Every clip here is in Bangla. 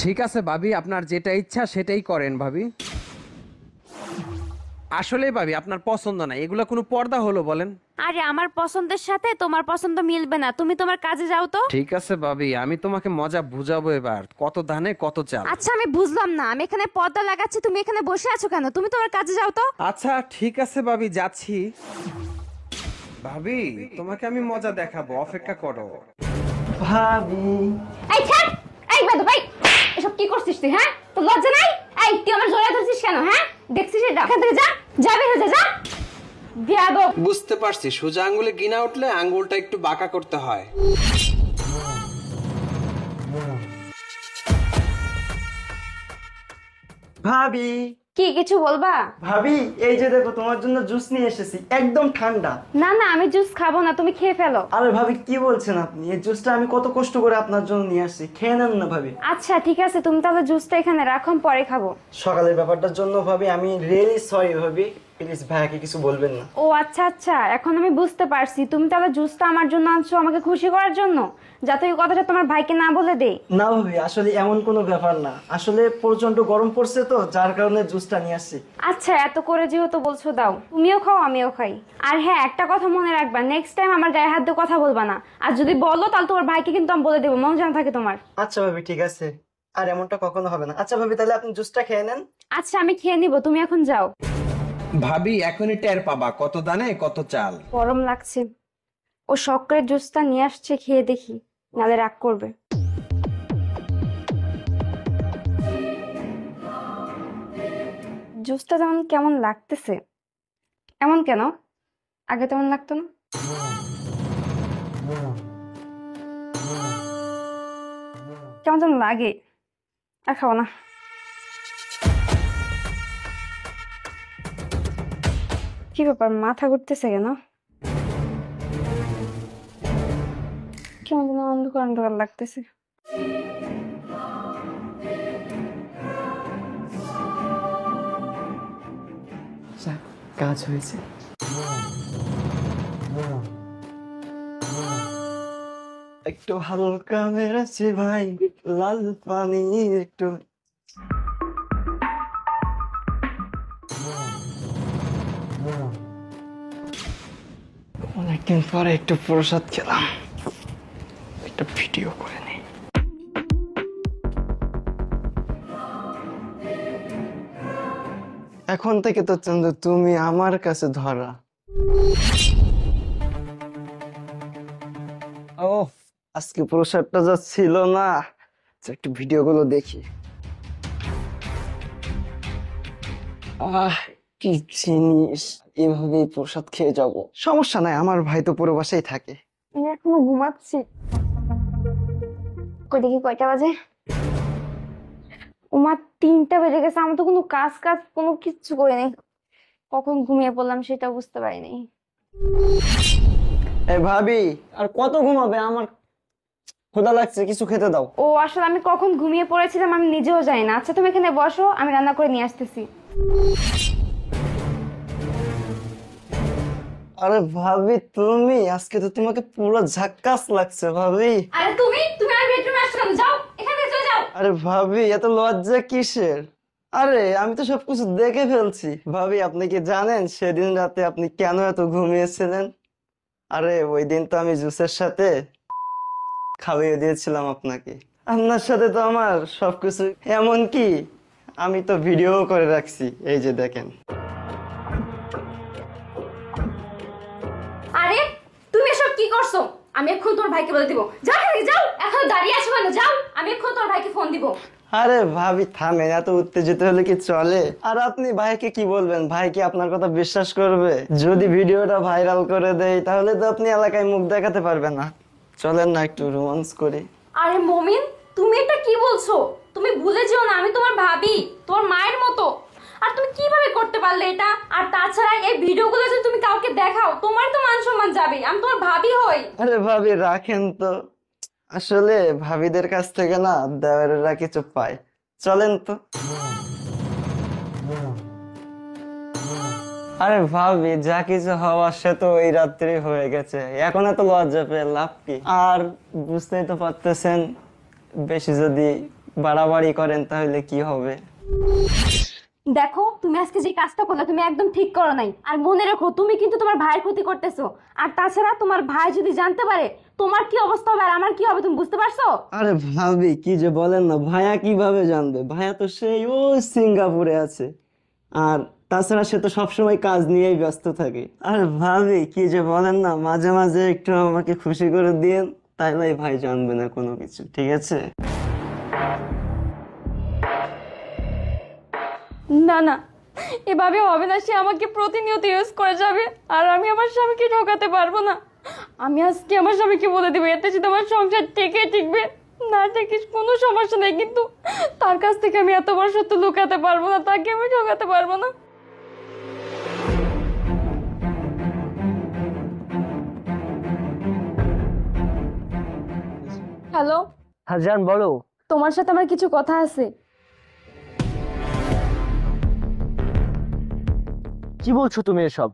ঠিক আছে ভাবি, আপনার যেটা ইচ্ছা সেটাই করেন ভাবি। আসলে ভাবি আপনার পছন্দ নাই, এগুলো কোনো পর্দা হলো বলেন? আরে আমার পছন্দের সাথে তোমার পছন্দ মিলবে না, তুমি তোমার কাজে যাও তো। ঠিক আছে ভাবি, আমি তোমাকে মজা বুঝাবো এবার, কত ধানে কত চাল। আচ্ছা আমি বুঝলাম না, আমি এখানে পর্দা লাগাচ্ছি, তুমি এখানে বসে আছো কেন? তুমি তোমার কাজে যাও তো। আচ্ছা ঠিক আছে ভাবি, যাচ্ছি। ভাবি তোমাকে আমি মজা দেখাবো, অপেক্ষা করো। ভাবি এই ছাড়, এই বেদু ভাই, এসব কি করছিস তুই? হ্যাঁ, তোর লজ্জা নাই? এই তুই আমার জড়িয়ে ধরছিস কেন? হ্যাঁ, দেখছিস এটা? এখান থেকে যা, যা বের হয়ে যা, যা বেয়াদব। বুঝতে পারছি, সোজা আঙ্গুলে গিনা উঠলে আঙ্গুলটা একটু বাঁকা করতে হয়। ভাবি কি কিছু বলবা? ভাবি এই যে দেখো তোমার জন্য জুস নিয়ে এসেছি, একদম ঠান্ডা। না না, আমি জুস খাবো না, তুমি খেয়ে ফেলো। আরে ভাবি কি বলছেন আপনি? এই জুসটা আমি কত কষ্ট করে আপনার জন্য নিয়ে আসছি, খেয়ে নেন না ভাবি। আচ্ছা ঠিক আছে, তুমি তাহলে জুসটা এখানে রাখো, আমি পরে খাবো। সকালের ব্যাপারটার জন্য ভাবি আমি রিয়েলি সরি ভাবি, প্লিজ ভাইয়াকে কিছু বলবেন না। ও আচ্ছা আচ্ছা, এখন আমি বুঝতে পারছি, তুমি তাহলে জুসটা আমার জন্য আনছো আমাকে খুশি করার জন্য, যাতে এই কথাটা তোমার ভাইকে না বলে দেই। না ভাবি, আসলে এমন কোনো ব্যাপার না, আসলে প্রচন্ড গরম পড়ছে তো যার কারণে জুসটা নিয়ে আসছি। আচ্ছা এত করে যেহেতু বলছো দাও, তুমিও খাও আমিও খাই। আর হ্যাঁ একটা কথা মনে রাখবা, নেক্সট টাইম আমার গায়ে হাত দিয়ে কথা বলবা না, আর যদি বলো তাহলে তোমার ভাইকে কিন্তু আমি বলে দেবো, মনে জানা থাকে তোমার। আচ্ছা ভাবি ঠিক আছে, আর এমনটা কখনো হবে না। আচ্ছা ভাবি তাহলে আপনি জুসটা খেয়ে নেন। আচ্ছা আমি খেয়ে নিবো, তুমি এখন যাও। ভাবি এখনই টের পাবা কত দানে কত চাল। গরম লাগছে, ও শখ করে জুসটা নিয়ে আসছে, খেয়ে দেখি, নালে রাগ করবে। জুসটা যেমন কেমন লাগতেছে, এমন কেন? আগে তেমন লাগতো না। কেমন যেন লাগে, আর খাবো না। কি ব্যাপার, মাথা ঘুরতেছে কেন? কেমন যেন অন্ধকার অন্ধকার লাগতেছে। যাক, কাজ হয়েছে। একটু হালকা মেরেছে ভাই, লাল পানি একটু। অনেকদিন পরে একটু প্রসাদ খেলাম, একটা ভিডিও করে নেই। এখন থেকে তো চন্দ্র তুমি আমার কাছে ধরা। ও আজকে প্রসাদটা যা ছিল না, একটু ভিডিও গুলো দেখি। কি জিনিস, এভাবেই প্রসাদ খেয়ে যাব, সমস্যা নাই, আমার ভাই তো পুরো বাসায় থাকে। আমি এখনো ঘুমাচ্ছি। কই দেখি কয়টা বাজে। উমা 3টা বেজে গেছে, আমি তো কোনো কাজ কাজ কোনো কিচ্ছু করিনি, কখন ঘুমিয়ে পড়লাম সেটা বুঝতে পারিনি। এ ভাবি আর কত ঘুমাবে, আমার ক্ষুধা লাগছে, কিছু খেতে দাও। ও আসলে আমি কখন ঘুমিয়ে পড়েছিলাম আমি নিজেও জানি না। আচ্ছা তুমি এখানে বসো, আমি রান্না করে নিয়ে আসতেছি। আরে ভাবি তুমি আজকে তো তোমাকে পুরো ঝাক্কাস লাগছে ভাবি। আরে তুমি তুমি আমার বেডরুমে আসছো কেন? যাও এখান থেকে চলে যাও। আরে ভাবি এত লজ্জা কিসের? আরে আমি তো সবকিছু দেখে ফেলছি। ভাবি আপনি কি জানেন সেদিন রাতে আপনি কেন এত ঘুমিয়েছিলেন? আরে ওই দিন তো আমি জুসের সাথে খাইয়ে দিয়েছিলাম আপনাকে। আপনার সাথে তো আমার সবকিছু, এমন কি আমি তো ভিডিও করে রাখছি, এই যে দেখেন। আরে তুমি এসব কি করছো? আমি এখন তোর ভাইকে বলে দিব। যাও এখান থেকে যাও, এখন দাঁড়িয়ে আছো কেন? যাও, আমি এখন তোর ভাইকে ফোন দিব। আরে ভাবি থামেন, এত উত্তেজিত হলে কি চলে? আর আপনি ভাইকে কি বলবেন? ভাই কি আপনার কথা বিশ্বাস করবে? যদি ভিডিওটা ভাইরাল করে দেয় তাহলে তো আপনি এলাকায় মুখ দেখাতে পারবেন না। চলেন না একটু রোমান্স করি। আরে মমিন, তুমি এটা কি বলছো? তুমি ভুলে যেও না আমি তোমার ভাবি, তোমার মায়ের মতো। আর তুমি কিভাবে করতে পারলে এটা? আর তাছাড়া এই ভিডিওগুলো যদি তুমি কাউকে দেখাও তোমার তো মান সম্মান যাবে, আমি তোমার ভাবি হই। আরে ভাবি রাখেন তো, আসলে ভাবিদের কাছ থেকে না দেওয়ারেরা কিছু পায়। চলেন তো। আরে ভাবি যা কিছু হওয়ার সে তো ওই রাত্রি হয়ে গেছে, এখন এত লজ্জা পেয়ে লাভ কি? আর বুঝতেই তো পারতেছেন, বেশি যদি বাড়াবাড়ি করেন তাহলে কি হবে? দেখো তুমি আজকে যে কাজটা করলে তুমি একদম ঠিক করো নাই। আর মনে রাখো তুমি কিন্তু তোমার ভাইয়ের ক্ষতি করতেছো। আর তাছাড়া তোমার ভাই যদি জানতে পারে তোমার কি অবস্থা হবে আর আমার কি হবে তুমি বুঝতে পারছো? আরে ভাবি কি যে বলেন না, ভাইয়া কিভাবে জানবে? ভাইয়া তো সেই ওই সিঙ্গাপুরে আছে, আর তাছাড়া সে তো সবসময় কাজ নিয়েই ব্যস্ত থাকে। আরে ভাবি কি যে বলেন না, মাঝে মাঝে একটু আমাকে খুশি করে দিন, তাইলে ভাই জানবে না কোনো কিছু, ঠিক আছে? না না, এভাবে হবে না। সে আমাকে প্রতিনিয়ত ইউজ করে যাবে আর আমি আমার স্বামীকে ঠকাতে পারবো না। আমি আজকে আমার স্বামীকে বলে দেবো, এতে যদি আমার সংসার টিকে টিকবে, না টিকিস কোনো সমস্যা নেই, কিন্তু তার কাছ থেকে আমি এত বড় সত্য লুকাতে পারবো না, তাকে আমি ঠকাতে পারবো না। হ্যালো, হ্যাঁ জান বলো। তোমার সাথে আমার কিছু কথা আছে। কি বলছো তুমি এসব?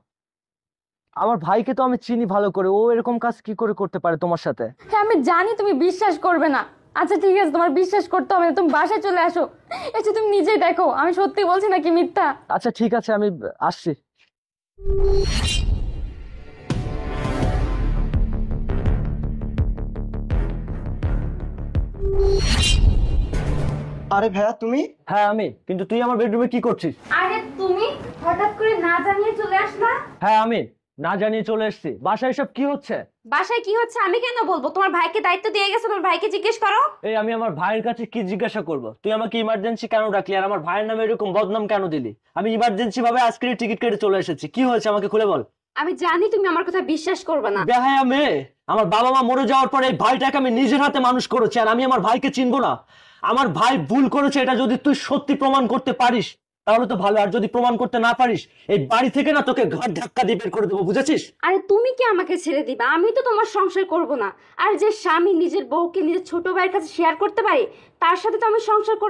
আমার ভাইকে তো আমি চিনি ভালো করে, ও এরকম কাজ কি করে করতে পারে তোমার সাথে? হ্যাঁ আমি জানি তুমি বিশ্বাস করবে না। আচ্ছা ঠিক আছে, তোমার বিশ্বাস করতে হবে না, তুমি বাসায় চলে আসো, এসে তুমি নিজেই দেখো আমি সত্যি বলছি নাকি মিথ্যা। আচ্ছা ঠিক আছে, আমি আসছি। আরে ভাইয়া তুমি? হ্যাঁ আমি, কিন্তু তুই আমার বেডরুমে কি করছিস? আরে তুমি হঠাৎ করে না জানিয়ে চলে আসলা। হ্যাঁ আমি না জানিয়ে চলে এসেছি। বাসায় এসব কি হচ্ছে? বাসায় কি হচ্ছে আমি কেন বলবো? তোমার ভাইকে দায়িত্ব দিয়ে গেছে, তোমার ভাইকে জিজ্ঞেস করো। এই আমি আমার ভাইয়ের কাছে কি জিজ্ঞাসা করব? তুই আমাকে ইমার্জেন্সি কেন ডাকলি আর আমার ভাইয়ের নামে এরকম বদনাম কেন দিলি? আমি ইমার্জেন্সি ভাবে আজকের টিকিট কেটে চলে এসেছি, কি হয়েছে আমাকে খুলে বল। আমি জানি তুমি আমার কথা বিশ্বাস করবে না। বেহায়া মেয়ে, আমার বাবা মা মরে যাওয়ার পরে এই ভাইটাকে আমি নিজের হাতে মানুষ করেছি, আর আমি আমার ভাইকে চিনবো না? আমার ভাই ভুল করেছে এটা যদি তুই সত্যি প্রমাণ করতে পারিস তাহলে তো ভালো, আর যদি প্রমাণ করতে না পারিস এই বাড়ি থেকে না তোকে ঘাট ধাক্কা দিয়ে বের করে দেবো, বুঝেছিস? আরে তুমি কি আমাকে ছেড়ে দিবা? আমি তো তোমার সংসার করব না। আর যে স্বামী নিজের বউকে নিজের ছোট ভাইয়ের কাছে শেয়ার করতে পারে তার সাথে তো আমি সংসার করব।